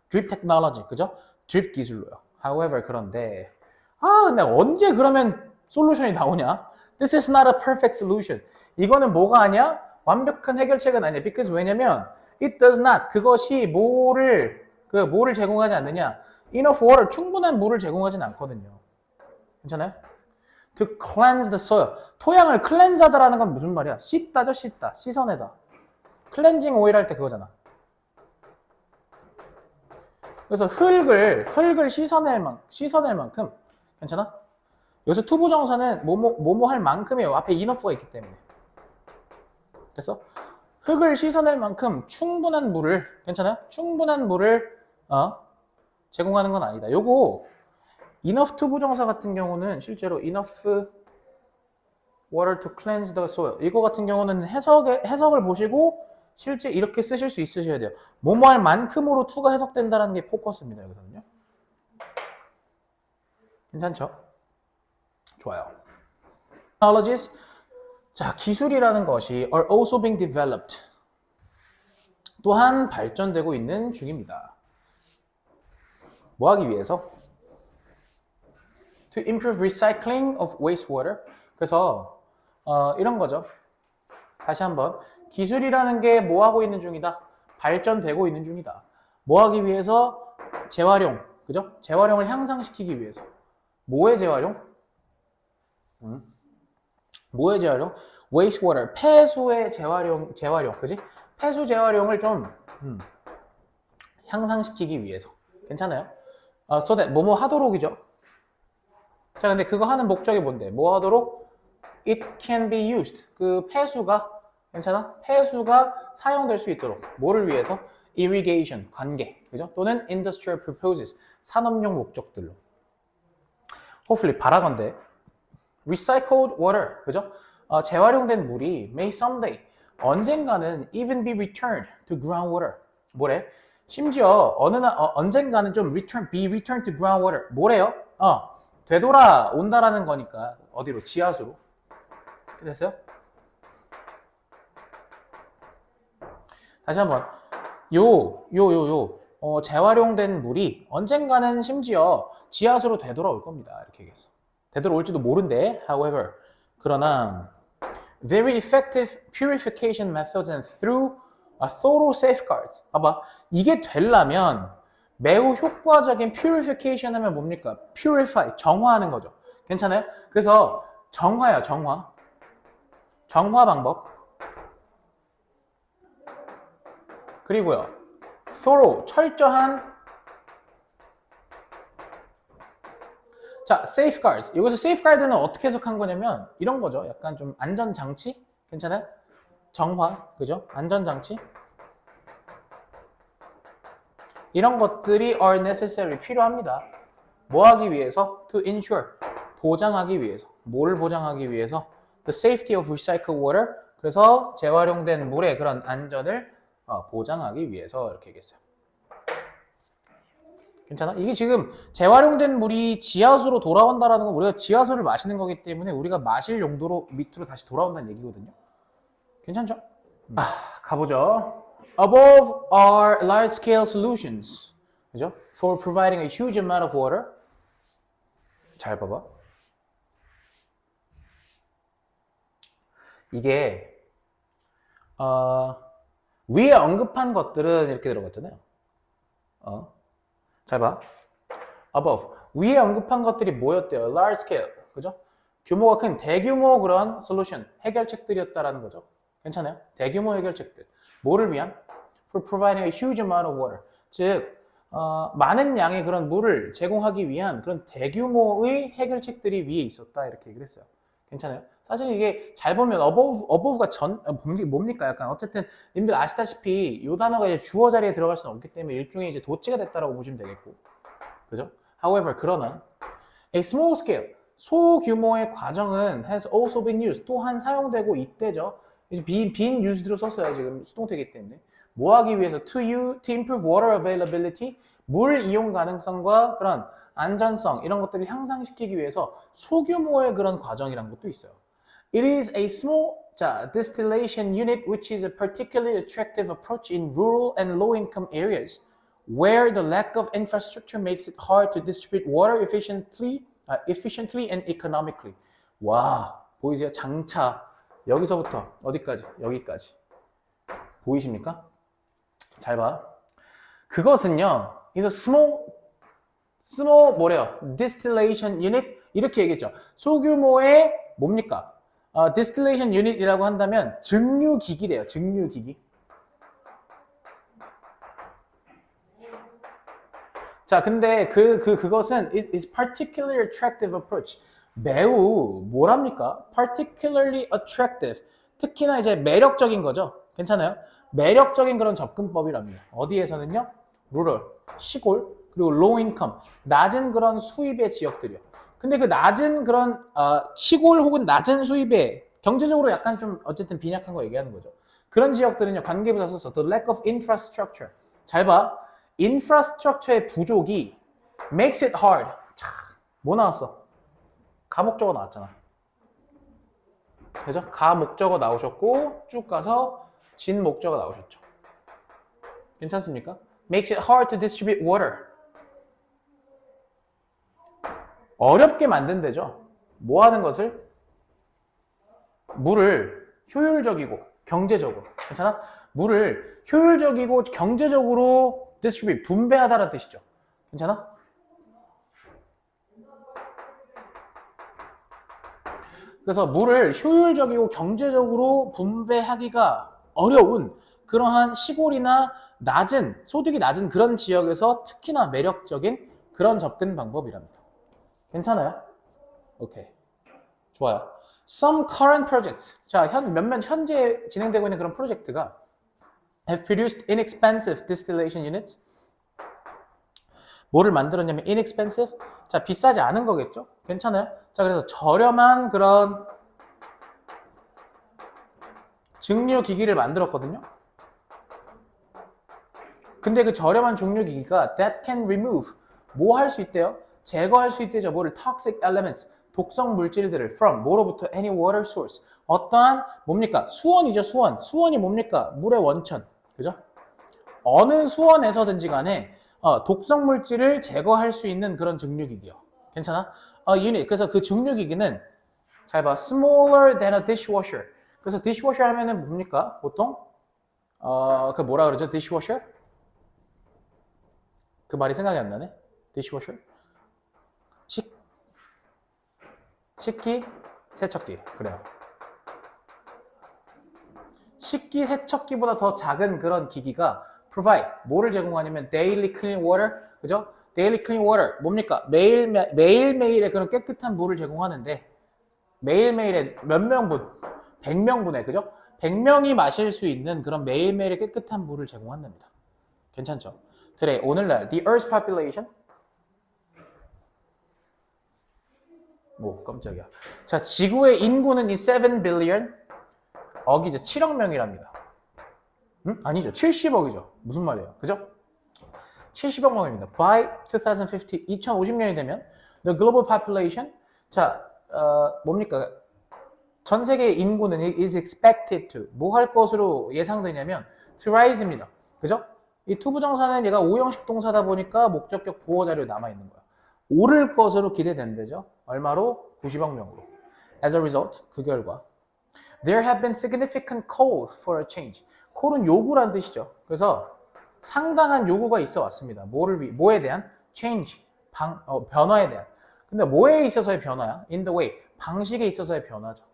drip technology, 그죠? drip 기술로요. However, 그런데 근데 언제 그러면 솔루션이 나오냐? This is not a perfect solution. 이거는 뭐가 아니야? 완벽한 해결책은 아니야. Because 왜냐면 it does not, 그것이 뭐를 제공하지 않느냐? Enough water, 충분한 물을 제공하진 않거든요. 괜찮아요? To cleanse the soil. 토양을 클렌즈하다라는 건 무슨 말이야? 씻다죠, 씻다. 씻어내다. 클렌징 오일 할 때 그거잖아. 그래서 흙을 씻어낼 만큼, 괜찮아? 여기서 투부정사는 뭐뭐 할 만큼이에요. 앞에 enough가 있기 때문에. 그래서 흙을 씻어낼 만큼 충분한 물을, 괜찮아요? 충분한 물을 제공하는 건 아니다. 요거 enough 투부정사 같은 경우는 실제로 enough water to cleanse the soil. 이거 같은 경우는 해석을 보시고 실제 이렇게 쓰실 수 있으셔야 돼요. 뭐뭐 할 만큼으로 to가 해석된다는 게 포커스입니다. 여기서는요. 괜찮죠? 좋아요. Technologies. 자, 기술이라는 것이 are also being developed. 또한 발전되고 있는 중입니다. 뭐 하기 위해서? to improve recycling of wastewater. 그래서 이런 거죠. 다시 한번 기술이라는 게 뭐 하고 있는 중이다? 발전되고 있는 중이다. 뭐 하기 위해서? 재활용. 그죠? 재활용을 향상시키기 위해서. 뭐의 재활용? 뭐의 재활용? wastewater. 폐수의 재활용. 그지? 폐수 재활용을 좀 향상시키기 위해서. 괜찮아요? so that 뭐뭐 하도록이죠. 자, 근데 그거 하는 목적이 뭔데? 뭐 하도록? It can be used. 그 폐수가 괜찮아? 폐수가 사용될 수 있도록. 뭐를 위해서? Irrigation, 관계. 그죠? 또는 industrial purposes, 산업용 목적들로. Hopefully, 바라건대. Recycled water. 그죠? 재활용된 물이 may someday, 언젠가는 even be returned to groundwater. 뭐래? 심지어 언젠가는 좀 be returned to groundwater. 뭐래요? 되돌아온다라는 거니까 어디로? 지하수로. 됐어요? 다시 한번 재활용된 물이 언젠가는 심지어 지하수로 되돌아올 겁니다. 이렇게 얘기했어. 되돌아올지도 모른대. However, 그러나 very effective purification methods and through thorough safeguards. 봐봐, 이게 되려면 매우 효과적인 purification 하면 뭡니까? purify, 정화하는 거죠. 괜찮아요? 그래서 정화야, 정화. 정화 방법. 그리고요, thorough, 철저한. 자, safeguards. 여기서 safeguard는 어떻게 해석한 거냐면 이런 거죠. 약간 좀 안전장치? 괜찮아요? 정화, 그죠? 안전장치. 이런 것들이 are necessary, 필요합니다. 뭐 하기 위해서? To ensure, 보장하기 위해서. 뭐를 보장하기 위해서? The safety of recycled water. 그래서 재활용된 물의 그런 안전을 보장하기 위해서 이렇게 얘기했어요. 괜찮아? 이게 지금 재활용된 물이 지하수로 돌아온다라는 건 우리가 지하수를 마시는 거기 때문에 우리가 마실 용도로 밑으로 다시 돌아온다는 얘기거든요. 괜찮죠? 가보죠. Above are large-scale solutions. 그죠? For providing a huge amount of water. 잘 봐봐. 이게 위에 언급한 것들은 이렇게 들어갔잖아요. 잘 봐. Above. 위에 언급한 것들이 뭐였대요? Large scale. 그죠? 규모가 큰 대규모 그런 solution, 해결책들이었다라는 거죠. 괜찮아요? 대규모 해결책들. 뭐를 위한? For providing a huge amount of water. 즉, 많은 양의 그런 물을 제공하기 위한 그런 대규모의 해결책들이 위에 있었다. 이렇게 얘기를 했어요. 괜찮아요? 사실 이게 잘 보면 above가 뭡니까? 약간 어쨌든 님들 아시다시피 이 단어가 이제 주어 자리에 들어갈 수는 없기 때문에 일종의 이제 도치가 됐다라고 보시면 되겠고, 그죠? However, 그러나 a small scale, 소규모의 과정은 has also been used, 또한 사용되고 있대죠. 이제 being used로 썼어요. 지금 수동태이기 때문에. 뭐 하기 위해서? To improve water availability, 물 이용 가능성과 그런 안전성 이런 것들을 향상시키기 위해서 소규모의 그런 과정이란 것도 있어요. It is a small distillation unit which is a particularly attractive approach in rural and low-income areas where the lack of infrastructure makes it hard to distribute water efficiently and economically. 와, 보이세요? 장차 여기서부터 어디까지? 여기까지. 보이십니까? 잘 봐. 그것은요, is a small 뭐래요? distillation unit 이렇게 얘기했죠. 소규모의 뭡니까? distillation unit이라고 한다면 증류기기래요. 증류기기. 자, 근데 그것은 it is particularly attractive approach. 매우 뭐랍니까? particularly attractive. 특히나 이제 매력적인 거죠. 괜찮아요? 매력적인 그런 접근법이랍니다. 어디에서는요? rural, 시골, 그리고 low income, 낮은 그런 수입의 지역들이요. 근데 그 낮은 그런 시골 혹은 낮은 수입의 경제적으로 약간 좀 어쨌든 빈약한 거 얘기하는 거죠. 그런 지역들은요, 관계부사 써서 the lack of infrastructure. 잘 봐. infrastructure의 부족이 makes it hard. 자, 뭐 나왔어? 가목적어 나왔잖아. 그죠? 가목적어 나오셨고 쭉 가서 진목적어 나오셨죠. 괜찮습니까? makes it hard to distribute water. 어렵게 만든대죠. 뭐 하는 것을? 물을 효율적이고 경제적으로. 괜찮아? 물을 효율적이고 경제적으로 distribute, 분배하다라는 뜻이죠. 괜찮아? 그래서 물을 효율적이고 경제적으로 분배하기가 어려운 그러한 시골이나 낮은, 소득이 낮은 그런 지역에서 특히나 매력적인 그런 접근 방법이랍니다. 괜찮아요? 오케이. 좋아요. Some current projects. 자, 몇몇 현재 진행되고 있는 그런 프로젝트가 have produced inexpensive distillation units. 뭐를 만들었냐면 inexpensive. 자, 비싸지 않은 거겠죠? 괜찮아요? 자, 그래서 저렴한 그런 증류 기기를 만들었거든요. 근데 그 저렴한 증류 기기가 that can remove 뭐 할 수 있대요? 제거할 수 있대죠. 뭐를 toxic elements 독성 물질들을 from 뭐로부터 any water source 어떠한 뭡니까? 수원이죠. 수원. 수원이 뭡니까? 물의 원천. 그죠? 어느 수원에서든지 간에 독성 물질을 제거할 수 있는 그런 증류기기요. 괜찮아? unit. 그래서 그 증류기기는 잘 봐. smaller than a dishwasher. 그래서 dishwasher 하면은 뭡니까? 보통 그 뭐라 그러죠? dishwasher? 그 말이 생각이 안 나네. dishwasher. 식기, 세척기. 그래요. 식기, 세척기보다 더 작은 그런 기기가 provide 뭐를 제공하냐면 daily clean water. 그죠? daily clean water 뭡니까? 매일매일의 그런 깨끗한 물을 제공하는데 매일매일의 몇 명분? 100명분에 그죠? 100명이 마실 수 있는 그런 매일매일의 깨끗한 물을 제공한답니다. 괜찮죠? Today, 오늘날 the Earth's population 뭐 깜짝이야. 자, 지구의 인구는 이 7 billion 억이죠. 7억 명이랍니다. 아니죠. 70억이죠. 무슨 말이에요? 그죠? 70억 명입니다. By 2050, 2050년이 되면 the global population 자, 뭡니까? 전 세계 인구는 is expected to 뭐 할 것으로 예상되냐면 to rise입니다. 그죠? 이 투부정사는 얘가 오형식 동사다 보니까 목적격 보호 자료 남아 있는 거야. 오를 것으로 기대된대죠. 얼마로? 90억 명으로. As a result, 그 결과 there have been significant calls for a change. call은 요구란 뜻이죠. 그래서 상당한 요구가 있어 왔습니다. 뭐에 대한? change, 변화에 대한. 근데 뭐에 있어서의 변화야? in the way, 방식에 있어서의 변화죠.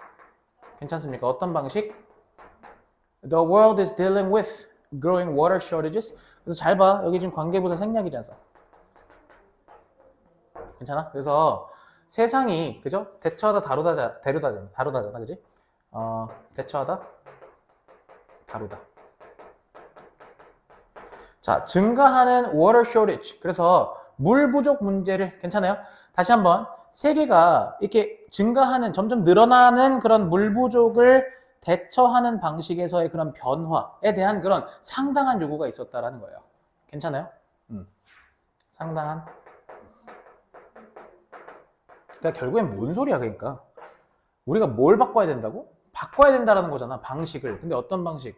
괜찮습니까? 어떤 방식? The world is dealing with growing water shortages. 그래서 잘 봐. 여기 지금 관계부사 생략이지 않습니까? 괜찮아? 그래서 세상이 그죠? 대처하다 다루다잖아. 그지? 대처하다 다루다. 자, 증가하는 water shortage. 그래서 물 부족 문제를 괜찮아요? 다시 한번 세계가 이렇게 증가하는 점점 늘어나는 그런 물 부족을 대처하는 방식에서의 그런 변화에 대한 그런 상당한 요구가 있었다라는 거예요. 괜찮아요? 상당한. 그러니까 결국엔 뭔 소리야, 그러니까. 우리가 뭘 바꿔야 된다고? 바꿔야 된다라는 거잖아, 방식을. 근데 어떤 방식?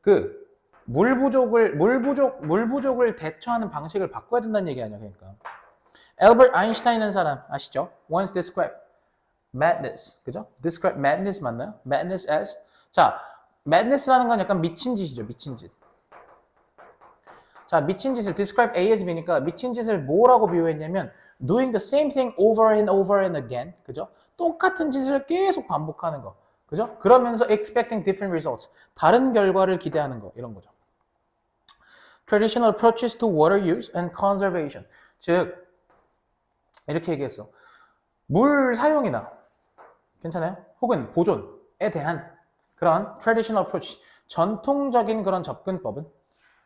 그 물 부족을 대처하는 방식을 바꿔야 된다는 얘기 아니야, 그러니까. 엘버트 아인슈타인이라는 사람 아시죠? Once described madness, 그죠? Describe madness 맞나요? Madness as 자, madness라는 건 약간 미친 짓이죠, 미친 짓. 자, 미친 짓을 describe A as B니까 미친 짓을 뭐라고 비유했냐면 doing the same thing over and over and again, 그죠? 똑같은 짓을 계속 반복하는 거, 그죠? 그러면서 expecting different results, 다른 결과를 기대하는 거, 이런 거죠. Traditional approaches to water use and conservation, 즉 이렇게 얘기했어. 물 사용이나 괜찮아요? 혹은 보존에 대한 그런 traditional approach, 전통적인 그런 접근법은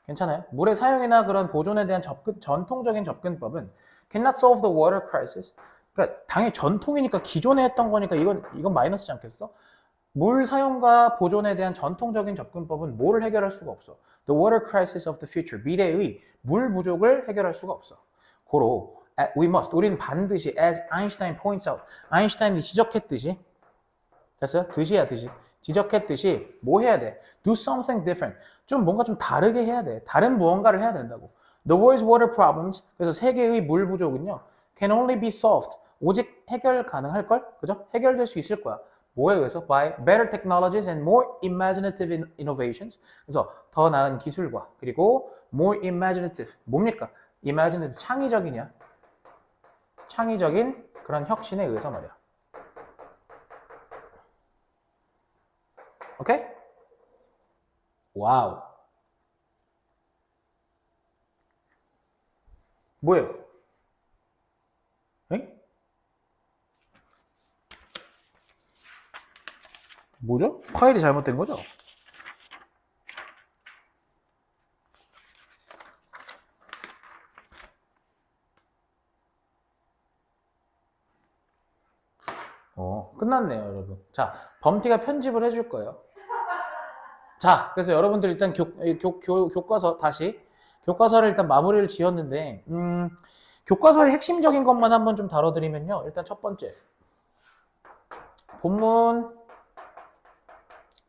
괜찮아요? 물의 사용이나 그런 보존에 대한 전통적인 접근법은 cannot solve the water crisis. 그러니까 당연히 전통이니까 기존에 했던 거니까 이건 마이너스지 않겠어? 물 사용과 보존에 대한 전통적인 접근법은 뭐를 해결할 수가 없어. The water crisis of the future. 미래의 물 부족을 해결할 수가 없어. 고로 we must. 우리는 반드시 as Einstein points out. 아인슈타인이 지적했듯이 됐어요? 듯이야. 지적했듯이 뭐 해야 돼? Do something different. 뭔가 좀 다르게 해야 돼. 다른 무언가를 해야 된다고. The world's water problems. 그래서 세계의 물 부족은요. Can only be solved. 오직 해결 가능할 걸, 그죠? 해결될 수 있을 거야. 뭐에 의해서? By better technologies and more imaginative innovations. 그래서 더 나은 기술과 그리고 more imaginative. 뭡니까? imaginative 창의적이냐? 창의적인 그런 혁신에 의해서 말이야. 오케이? 와우. 뭐예요? 엥? 뭐죠? 파일이 잘못된 거죠? 끝났네요, 여러분. 자, 범티가 편집을 해줄 거예요. 자, 그래서 여러분들 일단 교과서 다시 교과서를 일단 마무리를 지었는데 교과서의 핵심적인 것만 한번 좀 다뤄드리면요. 일단 첫 번째 본문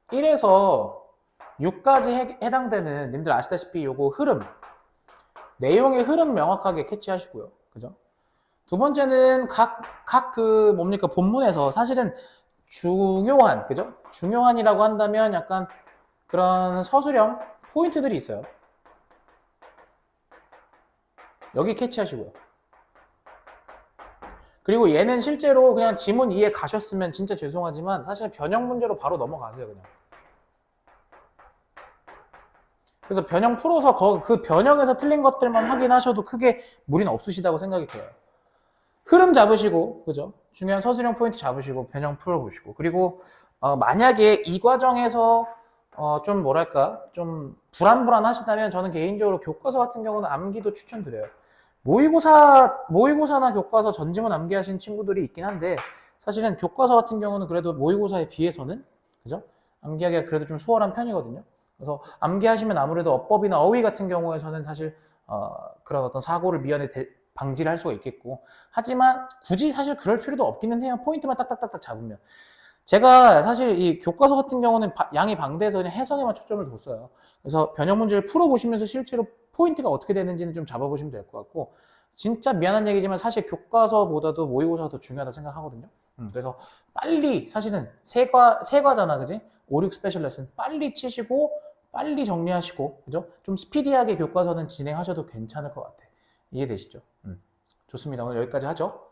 1에서 6까지 해당되는 님들 아시다시피 요거 흐름 내용의 흐름 명확하게 캐치하시고요. 그죠? 두 번째는 각 그 뭡니까 본문에서 사실은 중요한 그죠? 중요한이라고 한다면 약간 그런 서술형 포인트들이 있어요. 여기 캐치하시고요. 그리고 얘는 실제로 그냥 지문 이해 가셨으면 진짜 죄송하지만 사실 변형 문제로 바로 넘어가세요 그냥. 그래서 변형 풀어서 그 변형에서 틀린 것들만 확인하셔도 크게 무리는 없으시다고 생각이 들어요. 흐름 잡으시고 그죠? 중요한 서술형 포인트 잡으시고 변형 풀어보시고 그리고 만약에 이 과정에서 좀 뭐랄까 좀 불안하시다면 저는 개인적으로 교과서 같은 경우는 암기도 추천드려요. 모의고사나 교과서 전지문 암기하신 친구들이 있긴 한데 사실은 교과서 같은 경우는 그래도 모의고사에 비해서는 그죠? 암기하기가 그래도 좀 수월한 편이거든요. 그래서 암기하시면 아무래도 어법이나 어휘 같은 경우에서는 사실 그런 어떤 사고를 미연에 방지를 할 수가 있겠고 하지만 굳이 사실 그럴 필요도 없기는 해요. 포인트만 딱딱딱딱 잡으면. 제가 사실 이 교과서 같은 경우는 양이 방대해서 그냥 해석에만 초점을 뒀어요. 그래서 변형 문제를 풀어보시면서 실제로 포인트가 어떻게 되는지는 좀 잡아보시면 될 것 같고 진짜 미안한 얘기지만 사실 교과서보다도 모의고사가 더 중요하다 생각하거든요. 그래서 빨리 사실은 세 과잖아 그지? 5, 6 스페셜 레슨 빨리 치시고 빨리 정리하시고 그죠? 좀 스피디하게 교과서는 진행하셔도 괜찮을 것 같아. 이해되시죠? 좋습니다. 오늘 여기까지 하죠.